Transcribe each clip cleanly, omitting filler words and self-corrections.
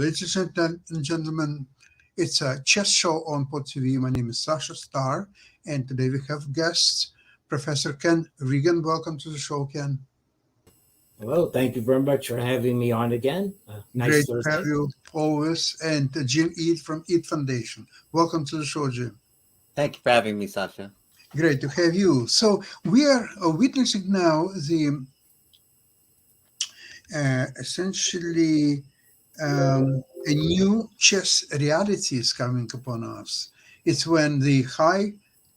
Ladies and gentlemen, it's a chess show on Pod TV. My name is Sasha Starr, and today we have guests, Professor Ken Regan. Welcome to the show, Ken. Hello, thank you very much for having me on again. Nice Great to have Thursday. you always. And Jim Ead from Ead Foundation. Welcome to the show, Jim. Thank you for having me, Sasha. Great to have you. So we are witnessing now the essentially a new chess reality is coming upon us. It's when the high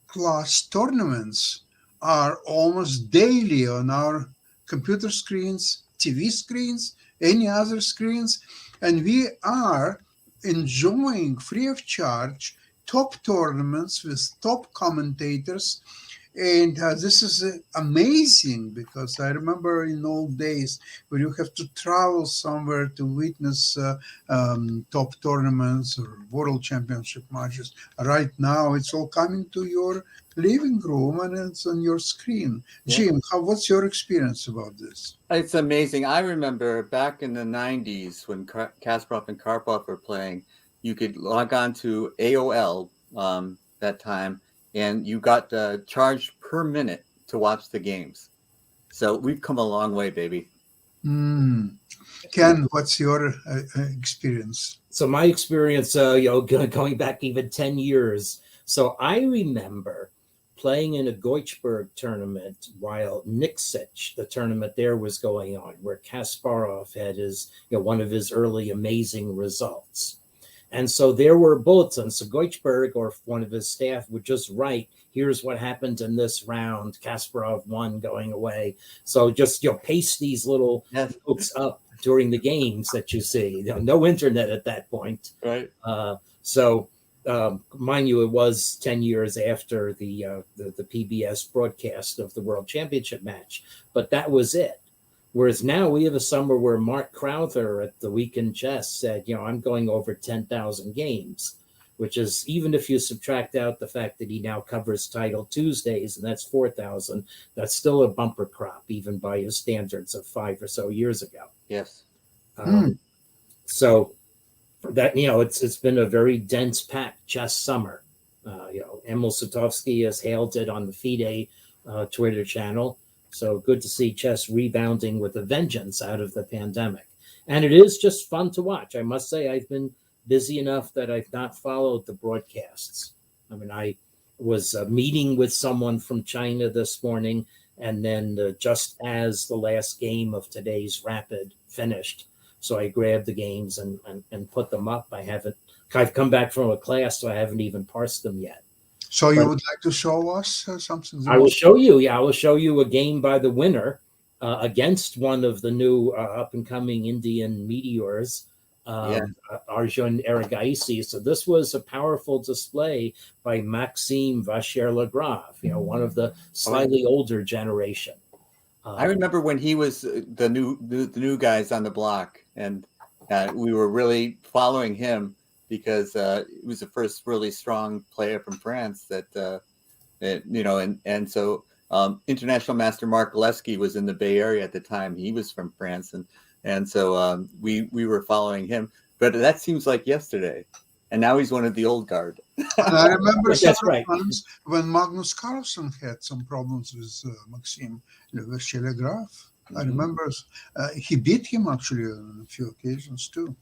class tournaments are almost daily on our computer screens, TV screens, any other screens, and we are enjoying free of charge top tournaments with top commentators. And this is amazing because I remember in old days when you have to travel somewhere to witness top tournaments or world championship matches. Right now, it's all coming to your living room and it's on your screen. Yeah. Jim, what's your experience about this? It's amazing. I remember back in the 90s when Kasparov and Karpov were playing, you could log on to AOL that time, and you got charged per minute to watch the games. So we've come a long way, baby. Ken, what's your experience? So my experience, going back even 10 years. So I remember playing in a Goichberg tournament while Nixich, the tournament there, was going on, where Kasparov had his, one of his early amazing results. And so there were bulletins. So Goichberg or one of his staff would just write, here's what happened in this round. Kasparov won going away. So just, paste these little notes up during the games that you see. No internet at that point. Right. Mind you, it was 10 years after the PBS broadcast of the World Championship match, but that was it. Whereas now we have a summer where Mark Crowther at the Weekend Chess said, I'm going over 10,000 games, which is, even if you subtract out the fact that he now covers Title Tuesdays, and that's 4,000, that's still a bumper crop, even by his standards of 5 or so years ago. Yes. So that, it's been a very dense packed chess summer. Emil Sutovsky has hailed it on the FIDE Twitter channel. So good to see chess rebounding with a vengeance out of the pandemic. And it is just fun to watch. I must say, I've been busy enough that I've not followed the broadcasts. I mean, I was meeting with someone from China this morning, and then just as the last game of today's Rapid finished, so I grabbed the games and put them up. I've come back from a class, so I haven't even parsed them yet. So you would like to show us something? I will show you. Yeah, I will show you a game by the winner against one of the new up-and-coming Indian meteors, Arjun Erigaisi. So this was a powerful display by Maxime Vachier-Lagrave, one of the slightly older generation. I remember when he was the new guys on the block, and we were really following him, because he was the first really strong player from France so International Master Mark Leski was in the Bay Area at the time. He was from France, and so we were following him. But that seems like yesterday, and now he's one of the old guard. And I remember That's right. times when Magnus Carlsen had some problems with Maxime Vachier-Lagrave. I remember he beat him actually on a few occasions too.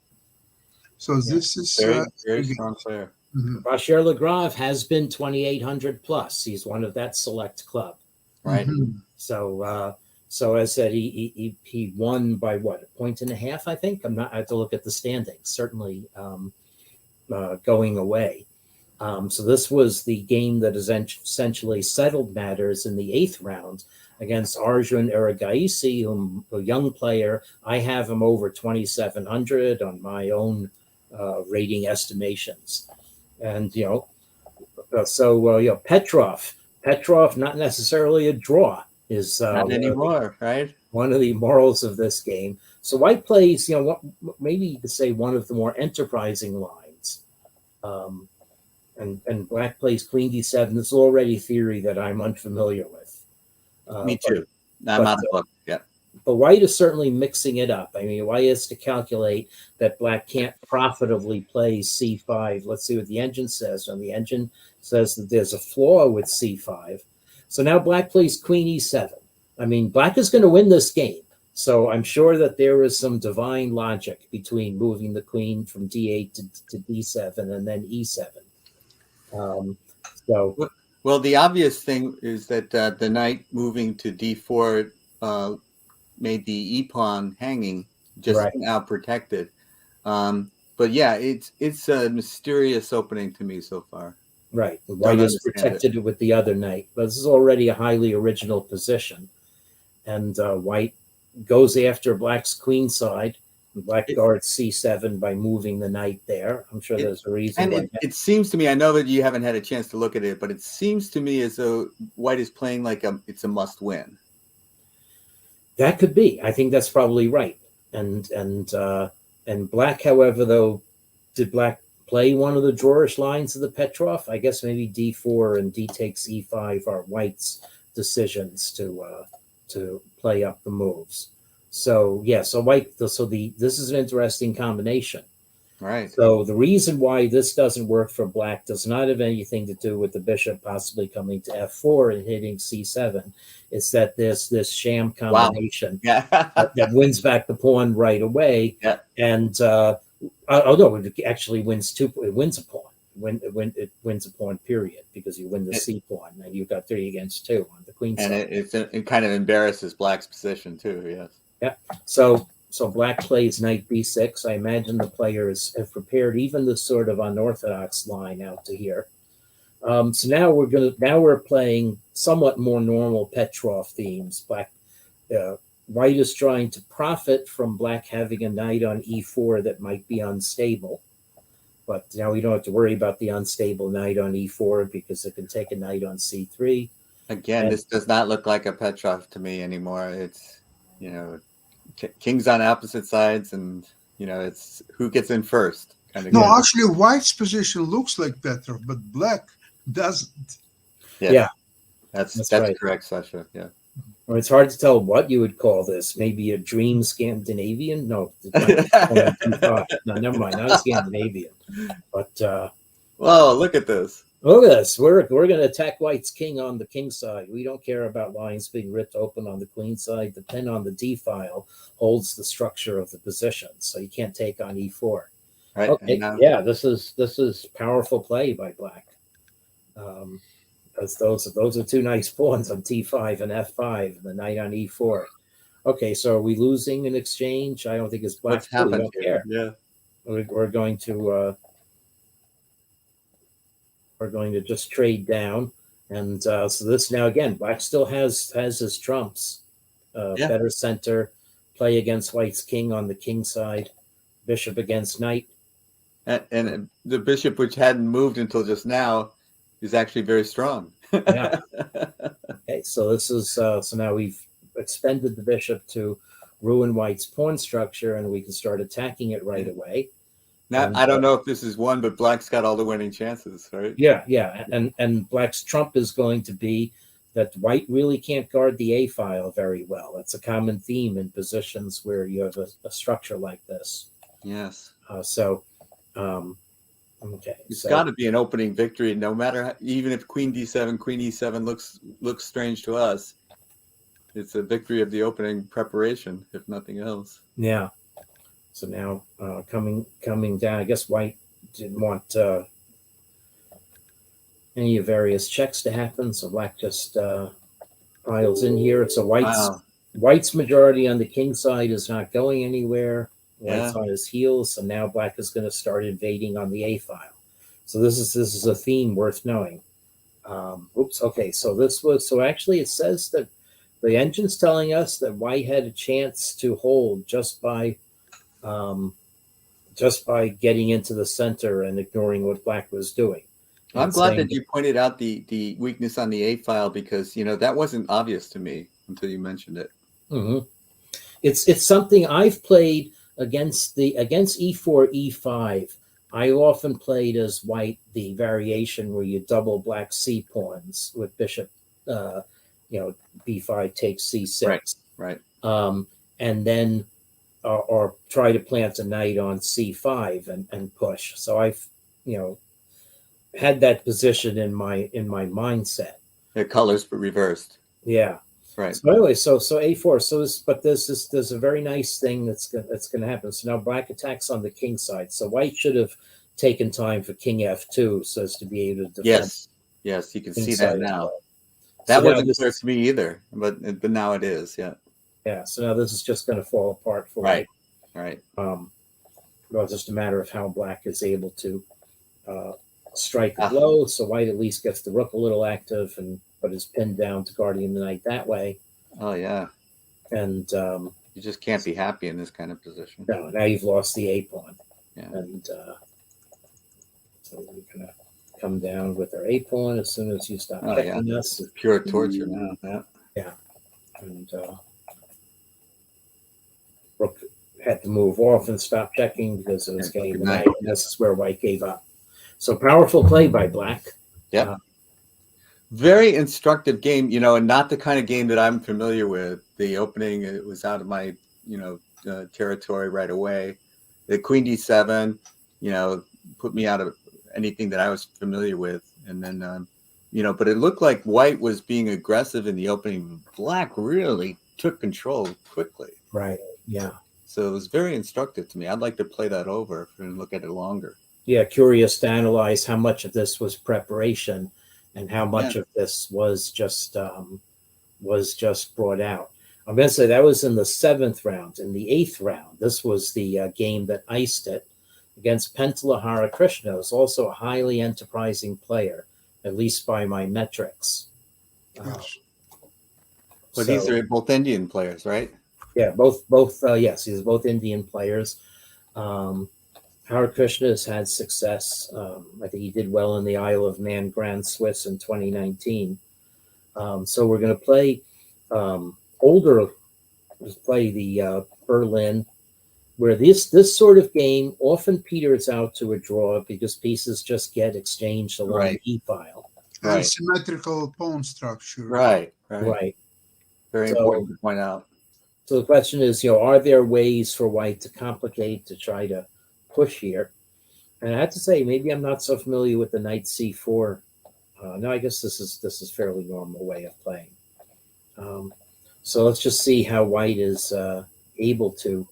So this is very strong player. Vachier-Lagrave has been 2,800 plus. He's one of that select club, right? So as I said, he won by what, 1.5 points, I think. I have to look at the standings. Certainly going away. So this was the game that essentially settled matters in the 8th round against Arjun Erigaisi, a young player. I have him over 2,700 on my own rating estimations. And, Petrov, not necessarily a draw, is not anymore, right? One of the morals of this game. So White plays, maybe you could say one of the more enterprising lines. And Black plays Queen D7. This is already theory that I'm unfamiliar with. Me too. I'm out of the book. Yeah. but white is certainly mixing it up. I mean, white has to calculate that black can't profitably play c5. Let's see what the engine says. And the engine says that there's a flaw with c5. So now black plays queen e7. I mean, black is going to win this game. So I'm sure that there is some divine logic between moving the queen from d8 to d7 and then e7. Well, the obvious thing is that the knight moving to d4 made the e-pawn hanging just Right. now protected. But yeah, it's a mysterious opening to me so far. Right. White is protected with the other knight. But this is already a highly original position. And white goes after black's queen side. Black guards c7 by moving the knight there. I'm sure there's a reason. And it seems to me, I know that you haven't had a chance to look at it, but it seems to me as though white is playing like it's a must win. That could be. I think that's probably right. And black, however, though, did black play one of the drawerish lines of the Petrov? I guess maybe d4 and d takes e5 are white's decisions to play up the moves. So yeah, so white. So this is an interesting combination. Right. So the reason why this doesn't work for black does not have anything to do with the bishop possibly coming to f4 and hitting c7. It's that there's this sham combination that wins back the pawn right away. Yeah. And although it actually wins it wins a pawn. It wins a pawn, period, because you win the c pawn and you've got 3 against 2 on the queen side. And it kind of embarrasses black's position too. Yes. Yeah. So black plays knight b6. I imagine the players have prepared even the sort of unorthodox line out to here. So now we're playing somewhat more normal Petrov themes. White is trying to profit from black having a knight on e4 that might be unstable. But now we don't have to worry about the unstable knight on e4 because it can take a knight on c3. Again, this does not look like a Petrov to me anymore. It's, kings on opposite sides, and it's who gets in first kind of. No, game. actually, white's position looks like Petrov, but black doesn't. Yeah. That's right. correct, Sasha. Yeah. Or it's hard to tell what you would call this. Maybe a dream Scandinavian? No, no, never mind. Not a Scandinavian. But Whoa, look at this. Look at this. We're going to attack white's king on the king side. We don't care about lines being ripped open on the queen side. The pin on the d file holds the structure of the position, so you can't take on e4. Right. Okay. Yeah, this is powerful play by black. Because those are 2 nice pawns on t5 and f5, and the knight on e4. Okay, so are we losing in exchange? I don't think it's black. What's happened here? Yeah. We're going to just trade down, and so this now again, black still has his trumps. Better center, play against white's king on the king side, bishop against knight, and the bishop, which hadn't moved until just now, is actually very strong. Yeah. Okay, so this is so now we've expended the bishop to ruin white's pawn structure, and we can start attacking it right away. Now, I don't know if this is one, but black's got all the winning chances, right? Yeah. And black's trump is going to be that white really can't guard the A file very well. It's a common theme in positions where you have a structure like this. Yes. Okay. It's got to be an opening victory, no matter how, even if queen d7, queen e7 looks strange to us. It's a victory of the opening preparation, if nothing else. Yeah. So now coming down, I guess white didn't want any of various checks to happen, so black just piles in here. So white's majority on the king side is not going anywhere. White's on his heels, so now black is going to start invading on the A file. So this is a theme worth knowing. Okay. So actually it says that the engine's telling us that white had a chance to hold just by getting into the center and ignoring what black was doing. I'm glad that you pointed out the weakness on the A file, because that wasn't obvious to me until you mentioned it. Mm-hmm. It's something I've played against e4, e5. I often played as white the variation where you double black c pawns with bishop, b5 takes c6. Right. and then or try to plant a knight on c5 and push. So I've had that position in my mindset. The colors reversed. Yeah. Right. So anyway, so a4. So there's a very nice thing that's going to happen. So now black attacks on the king side. So white should have taken time for king f2 so as to be able to defend. Yes, you can king see side that as now. well. That So now wasn't this clear is- to me either, but now it is. Yeah. Yeah. So now this is just going to fall apart for Right. white. Right. Well, it's just a matter of how black is able to strike a blow. So white at least gets the rook a little active, but is pinned down to guardian the knight that way. Oh yeah. And You just can't be happy in this kind of position. no, now you've lost the a pawn. Yeah. And so we're gonna come down with our a pawn as soon as you stop Oh, checking us. It's pure torture now. Yeah. And rook had to move off and stop checking because it was Yeah, getting good the night. knight. And this is where white gave up. So powerful play by black. Yep. Very instructive game, and not the kind of game that I'm familiar with. The opening, it was out of my, territory right away. The queen d7, put me out of anything that I was familiar with. And then, but it looked like white was being aggressive in the opening. Black really took control quickly. Right. Yeah. So it was very instructive to me. I'd like to play that over and look at it longer. Yeah. Curious to analyze how much of this was preparation and how much of this was just brought out. I'm going to say that was in the 7th round. In the 8th round, this was the game that iced it against Pentala Harikrishna, who's also a highly enterprising player, at least by my metrics. Yes. But these are both Indian players, right? Yeah, both. Yes, these are both Indian players. Harikrishna has had success. I think he did well in the Isle of Man Grand Swiss in 2019. So we're going to play play the Berlin, where this sort of game often peters out to a draw because pieces just get exchanged along Right. the e-file. Right. Symmetrical pawn structure. Right. Right. Very So- important to point out. So the question is, are there ways for white to complicate, to try to push here? And I have to say, maybe I'm not so familiar with the knight c4. No, I guess this is fairly normal way of playing. So let's just see how white is able to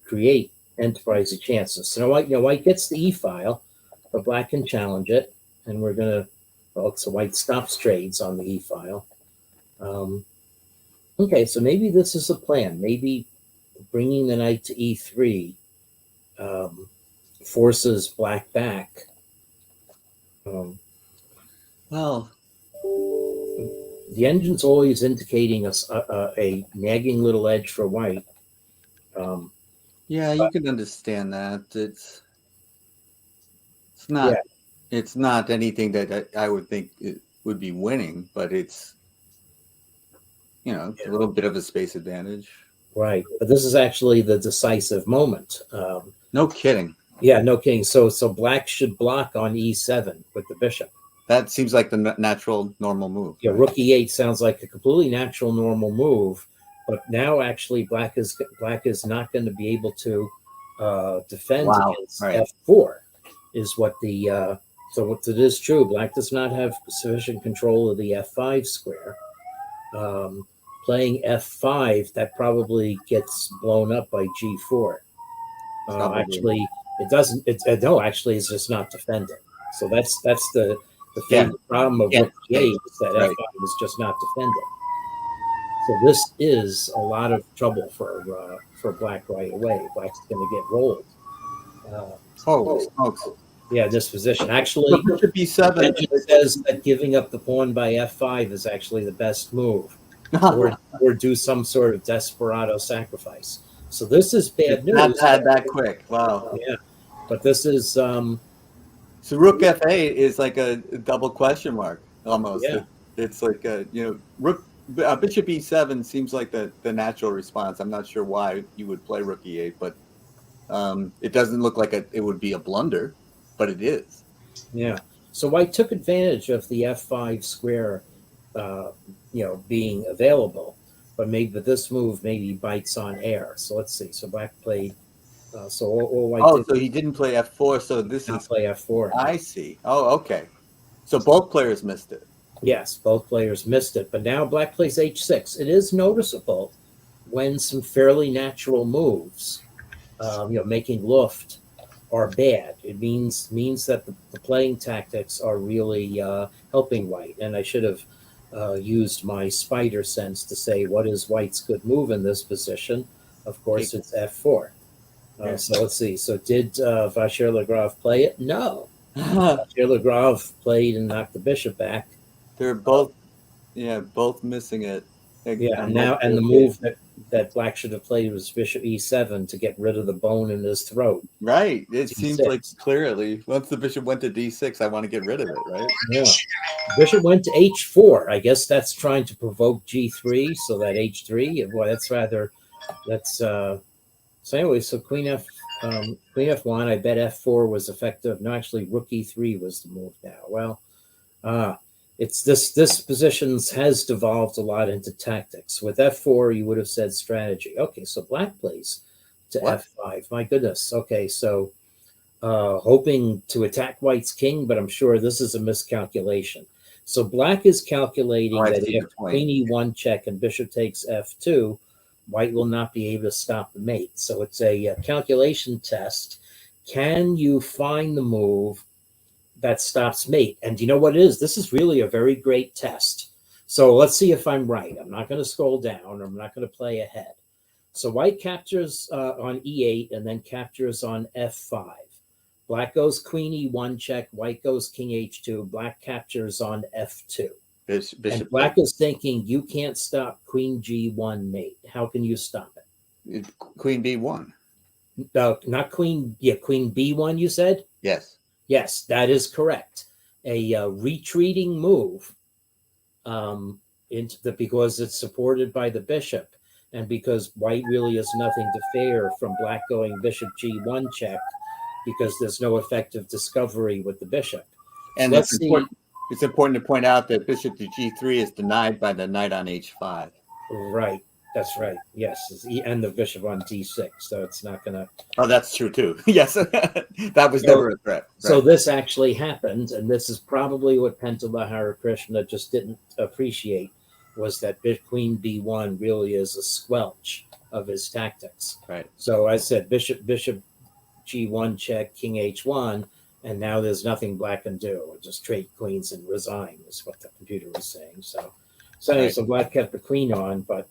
create enterprising chances. So white gets the e-file, but black can challenge it, and we're gonna. So white stops trades on the e-file. Okay, so maybe this is a plan. Maybe bringing the knight to e3 forces black back. Well, The engine's always indicating us a nagging little edge for white. yeah, you can understand that. It's not. Yeah. It's not anything that I would think it would be winning, but it's a little bit of a space advantage. Right, but this is actually the decisive moment. No kidding. Yeah, no kidding. So black should block on e7 with the bishop. That seems like the natural, normal move. Yeah, rook e8 sounds like a completely natural, normal move, but now actually black is not going to be able to defend against right. f4. Is what the so what it is true. Black does not have sufficient control of the f5 square. Playing f5, that probably gets blown up by g4. Probably. Actually, it doesn't. No, actually, it's just not defending. So that's the favorite problem of rook e8 is that Right. f5 is just not defending. So this is a lot of trouble for black right away. Black's going to get rolled. Holy smokes. Yeah, this position. Actually, Bishop b7. Benjamin says that giving up the pawn by f5 is actually the best move, or do some sort of desperado sacrifice. So this is bad news. Not had that quick. Wow. Yeah, but this is So rook f8 is like a double question mark almost. Yeah. It's like rook bishop e7 seems like the natural response. I'm not sure why you would play rook e8, but it doesn't look like it would be a blunder, but it is. yeah. So white took advantage of the f5 square, being available. but maybe this move maybe bites on air. So let's see. So black played. So all white Oh, did so he didn't play F4. So this not is. play F4. I see. Oh, okay. So both players missed it. Yes, both players missed it. But now black plays H6. It is noticeable when some fairly natural moves, making luft, are bad. It means that the playing tactics are really helping white. And I should have used my spider sense to say what is white's good move in this position. Of course, it's F4. Yeah. So let's see. So did Vachier-Lagrave play it? No. Vachier-Lagrave played and knocked the bishop back. They're both missing it. Yeah, and the move that black should have played was bishop E7 to get rid of the bone in his throat. Right. It seems D6. like clearly once the bishop went to D6, I want to get rid of it, right? Yeah. Bishop went to H4. I guess that's trying to provoke G3, so that H3. Boy, so anyway, so Queen F1. I bet F4 was effective. No, actually, Rook E3 was the move now. Well, it's this position has devolved a lot into tactics. With F4, you would have said strategy. Okay, so black plays to F5. My goodness. Okay, so hoping to attack white's king, but I'm sure this is a miscalculation. So black is calculating that if queen E1 check and bishop takes F2, white will not be able to stop the mate. So it's a calculation test. Can you find the move that stops mate? And you know what it is? This is really a very great test. So let's see if I'm right. I'm not going to scroll down. I'm not going to play ahead. So white captures on E8 and then captures on F5. Black goes queen E1 check. White goes king H2. Black captures on F2. And black is thinking, you can't stop queen G1 mate. How can you stop it? Queen B1. Not queen. Yeah, queen B1, you said? Yes. Yes, that is correct. A retreating move because it's supported by the bishop and because white really has nothing to fear from black going bishop G1 check because there's no effective discovery with the bishop. And so it's important to point out that bishop to G3 is denied by the knight on H5. Right. That's right. Yes. And the bishop on D6. So it's not going to. Oh, that's true, too. Yes. That was never a threat. Right. So this actually happened. And this is probably what Pental Bihari Krishna just didn't appreciate was that queen B1 really is a squelch of his tactics. Right. So I said bishop G1 check, king H1. And now there's nothing black can do. Just trade queens and resign is what the computer was saying. So black kept the queen on, but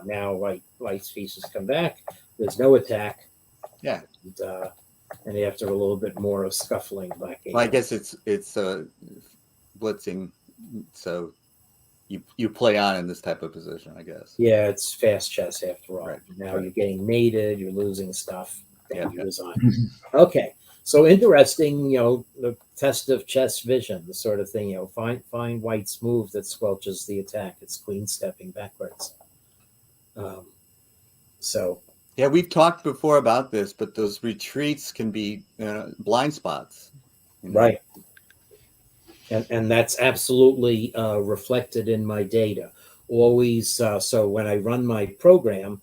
now white's pieces come back. There's no attack. Yeah. And after a little bit more of scuffling, black. Well, I guess it's blitzing. So you play on in this type of position, I guess. Yeah, it's fast chess after all. Right. Now you're getting mated, you're losing stuff. Then you resign. Okay. So interesting, the test of chess vision, the sort of thing, find white's move that squelches the attack. It's queen stepping backwards. Yeah, we've talked before about this, but those retreats can be blind spots. Right. And that's absolutely reflected in my data. Always. So when I run my program,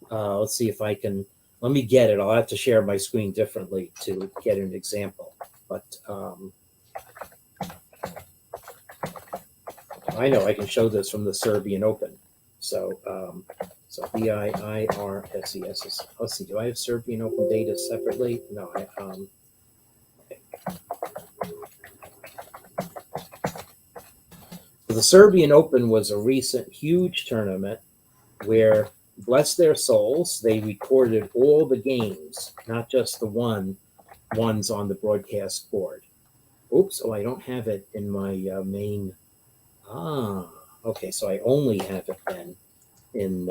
let's see if I can. Let me get it. I'll have to share my screen differently to get an example. But I know I can show this from the Serbian Open. So VIIRSES. Let's see. Do I have Serbian Open data separately? No. The Serbian Open was a recent huge tournament where, bless their souls, they recorded all the games, not just the ones on the broadcast board. Oops, I don't have it in my main. Okay, so I only have it then in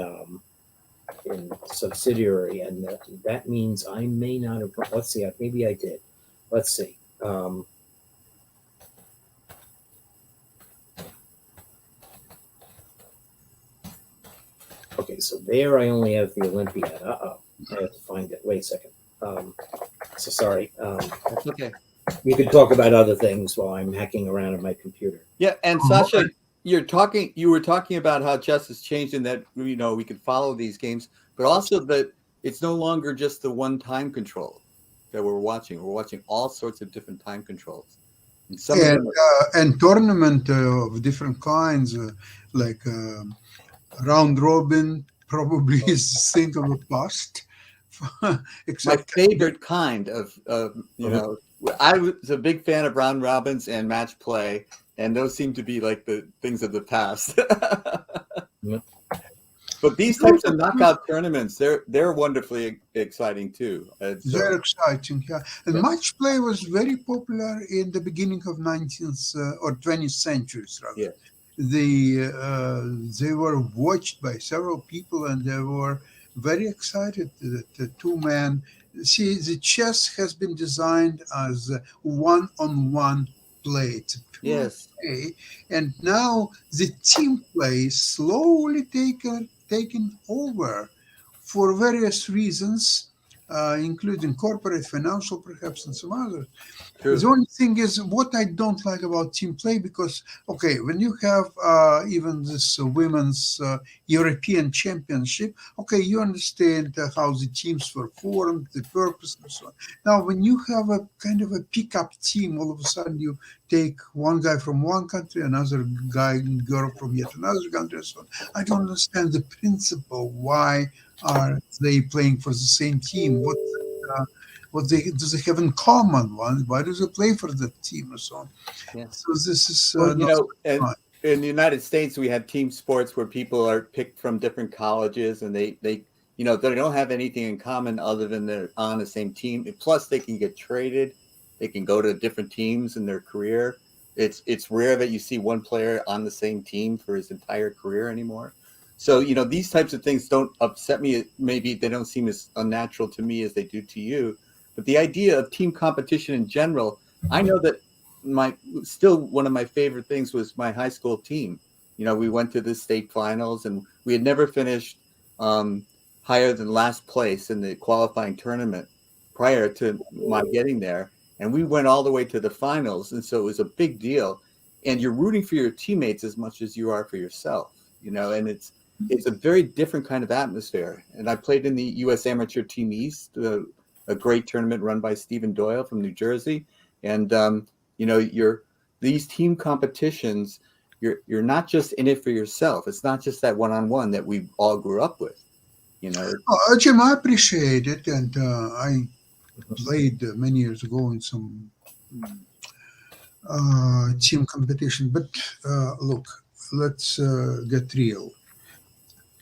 subsidiary, and that means I may not have. Let's see, maybe I did. Let's see. Okay, so there I only have the Olympiad. I have to find it. Wait a second. So sorry. That's okay. You can talk about other things while I'm hacking around on my computer. Yeah, and Sasha, you were talking about how chess has changed in that, you know, we could follow these games, but also that it's no longer just the one time control that we're watching. We're watching all sorts of different time controls. And some of and them are, and tournament of different kinds, like round robin, probably is a thing of the past. my Except favorite kind of you Mhm. know, I was a big fan of round robins and match play, and those seem to be like the things of the past. Yeah. But these types of knockout tournaments, they're wonderfully exciting too. very exciting, yeah. And Yeah. match play was very popular in the beginning of 19th or 20th centuries, rather. Yeah. They were watched by several people, and they were very excited that the two-man. See, the chess has been designed as a one-on-one play. It's a pure Yes. play, and now the team play is slowly taken over for various reasons, including corporate, financial, perhaps, and some others. True. The only thing is what I don't like about team play, because, okay, when you have even this women's European Championship, okay, you understand how the teams were formed, the purpose, and so on. Now, when you have a kind of a pickup team, all of a sudden you take one guy from one country, another guy, girl from yet another country, and so on. I don't understand the principle. Why are they playing for the same team? What do they have in common? Why do they play for the team and so on? Yeah. So this is Well, you not know, and fun. in the United States, we have team sports where people are picked from different colleges, and they you know, they don't have anything in common other than they're on the same team. And plus, they can get traded. They can go to different teams in their career. It's rare that you see one player on the same team for his entire career anymore. So, you know, these types of things don't upset me. Maybe they don't seem as unnatural to me as they do to you. But the idea of team competition in general, I know that my still one of my favorite things was my high school team. You know, we went to the state finals, and we had never finished higher than last place in the qualifying tournament prior to my getting there. And we went all the way to the finals. And so it was a big deal. And you're rooting for your teammates as much as you are for yourself, you know, and it's a very different kind of atmosphere. And I played in the U.S. Amateur Team East, a great tournament run by Stephen Doyle from New Jersey. And, you know, these team competitions, you're not just in it for yourself. It's not just that one-on-one that we all grew up with, you know. Jim, I appreciate it, and I played many years ago in some team competition. But look, let's get real.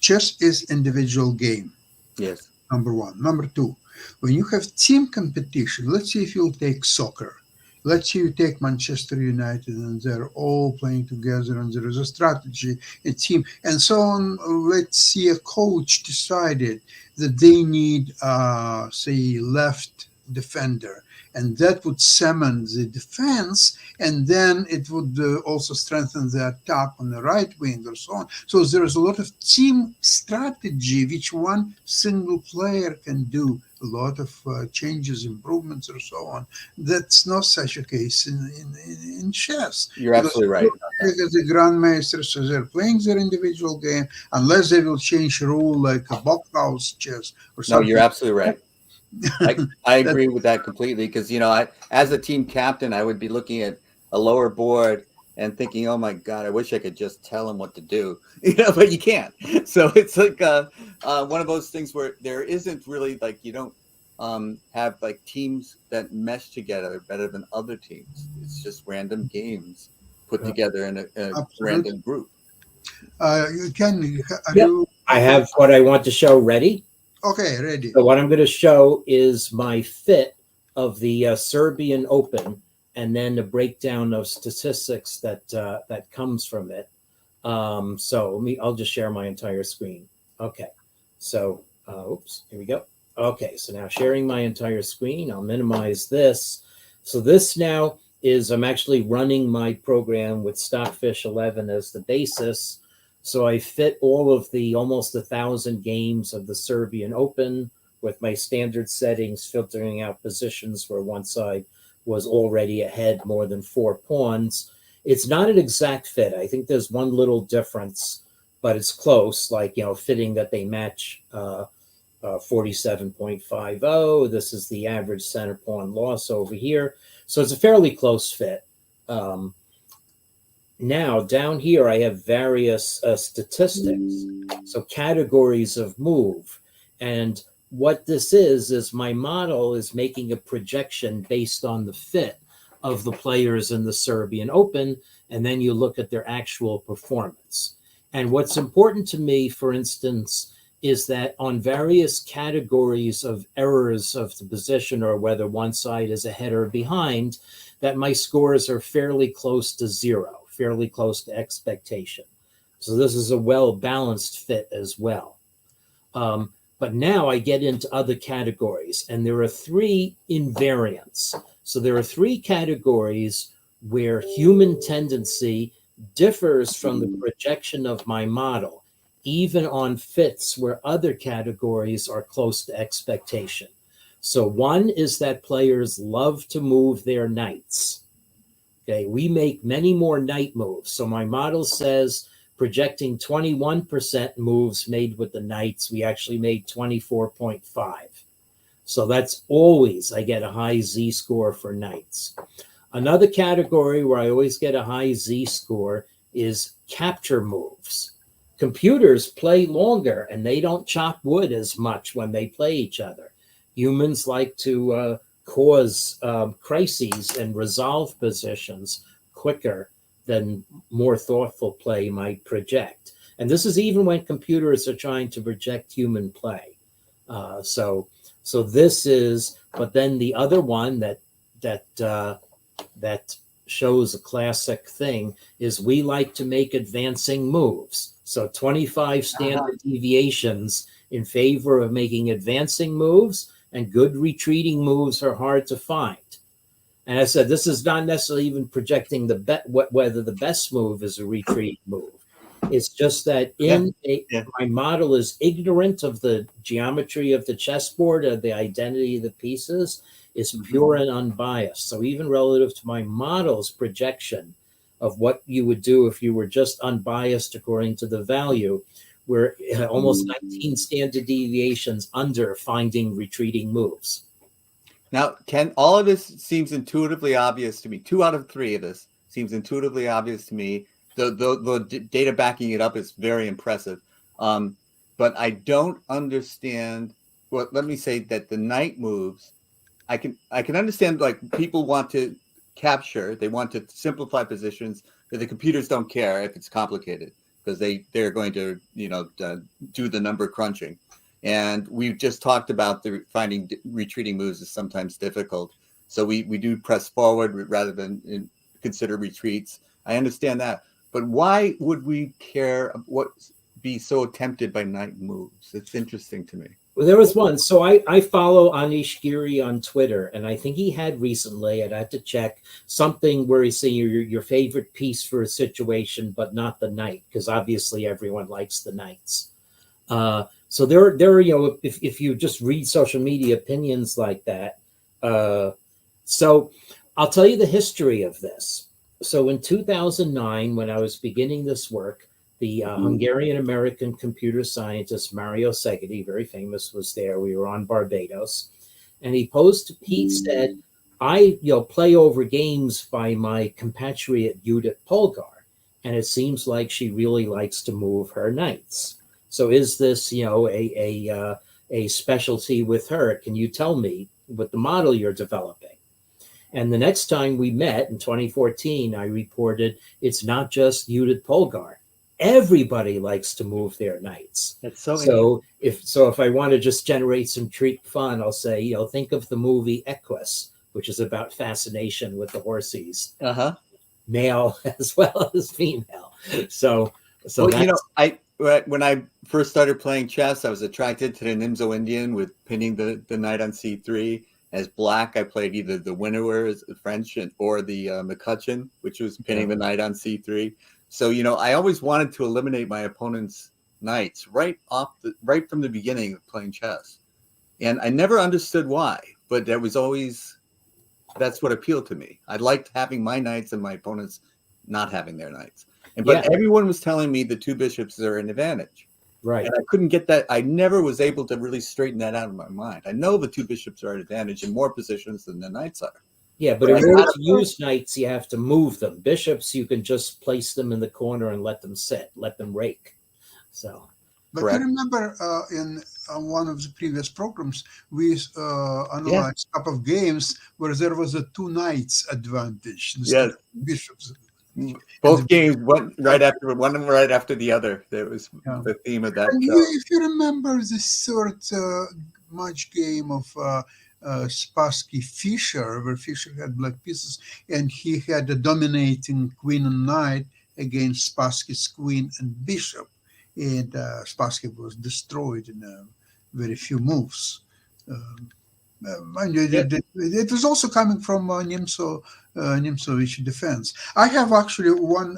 Chess is individual game. Yes. Number one. Number two, when you have team competition, let's say if you'll take soccer, let's say you take Manchester United and they're all playing together and there is a strategy, a team, and so on. Let's see a coach decided that they need, say, left defender, and that would cement the defense, and then it would also strengthen the attack on the right wing or so on. So there is a lot of team strategy which one single player can do. A lot of changes, improvements, or so on. That's not such a case in chess. You're absolutely right. The grandmasters, so they're playing their individual game, unless they will change a rule like a Bockhaus chess or No, something. you're absolutely right. I agree with that completely, because, you know, as a team captain, I would be looking at a lower board and thinking, oh my God, I wish I could just tell him what to do, you know, but you can't. So it's like one of those things where there isn't really, like, you don't have like teams that mesh together better than other teams. It's just random games put together in a random group. I have what I want to show ready. Okay, ready. So what I'm going to show is my fit of the Serbian Open, and then a breakdown of statistics that comes from it. So I'll just share my entire screen. Okay. So, oops, here we go. Okay. So now sharing my entire screen, I'll minimize this. So this now is, I'm actually running my program with Stockfish 11 as the basis. So I fit all of the almost 1,000 games of the Serbian Open with my standard settings, filtering out positions where one side was already ahead more than 4 pawns. It's not an exact fit. I think there's one little difference, but it's close. Like, fitting that they match 47.50. This is the average center pawn loss over here. So it's a fairly close fit. Now, down here, I have various statistics, so categories of move. And what this is my model is making a projection based on the fit of the players in the Serbian Open, and then you look at their actual performance. And what's important to me, for instance, is that on various categories of errors of the position, or whether one side is ahead or behind, that my scores are fairly close to zero, fairly close to expectation. So this is a well-balanced fit as well. But now I get into other categories, and there are three invariants. So there are three categories where human tendency differs from the projection of my model, even on fits where other categories are close to expectation. So one is that players love to move their knights. Okay, we make many more knight moves. So my model says projecting 21% moves made with the knights, we actually made 24.5. So that's always, I get a high Z score for knights. Another category where I always get a high Z score is capture moves. Computers play longer and they don't chop wood as much when they play each other. Humans like to cause crises and resolve positions quicker than more thoughtful play might project. And this is even when computers are trying to project human play. So this is, but then the other one that shows a classic thing is we like to make advancing moves. So 25 standard deviations in favor of making advancing moves, and good retreating moves are hard to find. And I said, this is not necessarily even projecting whether the best move is a retreat move. It's just that my model is ignorant of the geometry of the chessboard or the identity of the pieces. It's pure and unbiased. So even relative to my model's projection of what you would do if you were just unbiased according to the value, we're almost 19 standard deviations under finding retreating moves. Now, Ken, all of this seems intuitively obvious to me. 2 out of 3 of this seems intuitively obvious to me. The data backing it up is very impressive. But I don't understand. Well, let me say that the knight moves, I can understand, like, people want to capture, they want to simplify positions, that the computers don't care if it's complicated because they're going to do the number crunching. And we've just talked about finding retreating moves is sometimes difficult. So we do press forward rather than consider retreats. I understand that. But why would we care be so tempted by knight moves? It's interesting to me. Well, there was one. So I follow Anish Giri on Twitter, and I think he had recently, and I had to check, something where he's saying your favorite piece for a situation, but not the knight, because obviously everyone likes the knights. So there are, if you just read social media opinions like that. So I'll tell you the history of this. So in 2009, when I was beginning this work, the Hungarian-American computer scientist Mario Szegedy, very famous, was there. We were on Barbados. And he said, I play over games by my compatriot Judith Polgar, and it seems like she really likes to move her knights. So is this, a specialty with her? Can you tell me what the model you're developing? And the next time we met in 2014, I reported it's not just Judith Polgar. Everybody likes to move their knights. That's so if I want to just generate some treat fun, I'll say, think of the movie Equus, which is about fascination with the horses, male as well as female. So when I first started playing chess, I was attracted to the Nimzo Indian with pinning the knight on c3. As black, I played either the Winawer, the French, or the McCutcheon, which was pinning the knight on c3. So, I always wanted to eliminate my opponent's knights right from the beginning of playing chess. And I never understood why, but that's what appealed to me. I liked having my knights and my opponent's not having their knights. But everyone was telling me the two bishops are an advantage. Right. And I couldn't get that. I never was able to really straighten that out of my mind. I know the two bishops are an advantage in more positions than the knights are. Yeah, but in order to use knights, you have to move them. Bishops, you can just place them in the corner and let them sit, let them rake. So, but correct. you remember in one of the previous programs, we analyzed a couple of games where there was a two knights advantage instead of bishops. Both games went right after the other. That was the theme of that. If you remember the third match game of Spassky Fischer, where Fischer had black pieces, and he had a dominating queen and knight against Spassky's queen and bishop, and Spassky was destroyed in very few moves. It was also coming from Nimzowitsch defense. I have actually one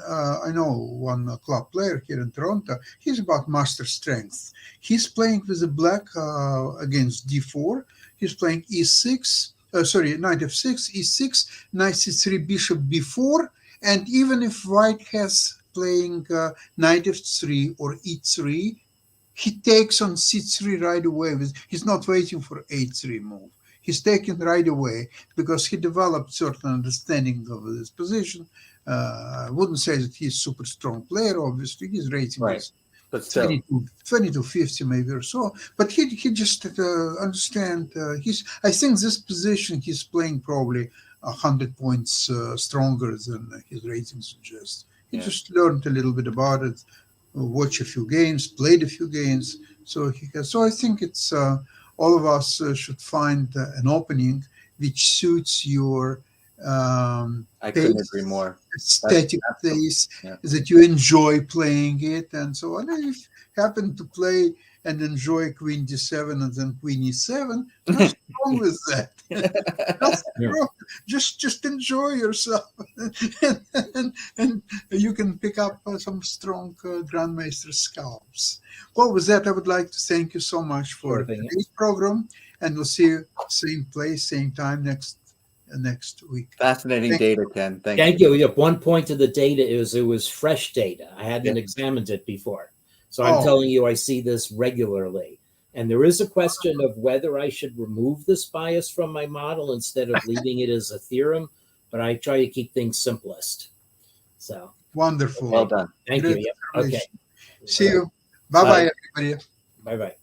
club player here in Toronto. He's about master strength. He's playing with the black against d4. He's playing e6, knight f6, e6, knight c3, bishop b4. And even if white has playing knight f3 or e3, he takes on c3 right away. He's not waiting for a3 move. He's taking right away because he developed certain understanding of this position. I wouldn't say that he's a super strong player, obviously. His rating is but still 2250 maybe or so. But he just understand. I think this position he's playing probably 100 points stronger than his rating suggests. He just learned a little bit about it, watched a few games, played a few games. So I think it's all of us should find an opening which suits your I couldn't agree more. Aesthetic taste, that you enjoy playing it and so on. And if you happen to play and enjoy Queen d7 and then Queen e7, nothing wrong with that. Nothing wrong. Just enjoy yourself, and you can pick up some strong Grandmaster scalps. Well, with that, I would like to thank you so much for today's program, and we'll see you same place, same time next week. Fascinating data, Ken. Thank you. Yeah, one point of the data is it was fresh data. I hadn't examined it before. So I'm telling you, I see this regularly. And there is a question of whether I should remove this bias from my model instead of leaving it as a theorem, but I try to keep things simplest. So wonderful. Well done. Thank you. Yep. Okay. See you. Bye-bye, everybody. Bye-bye.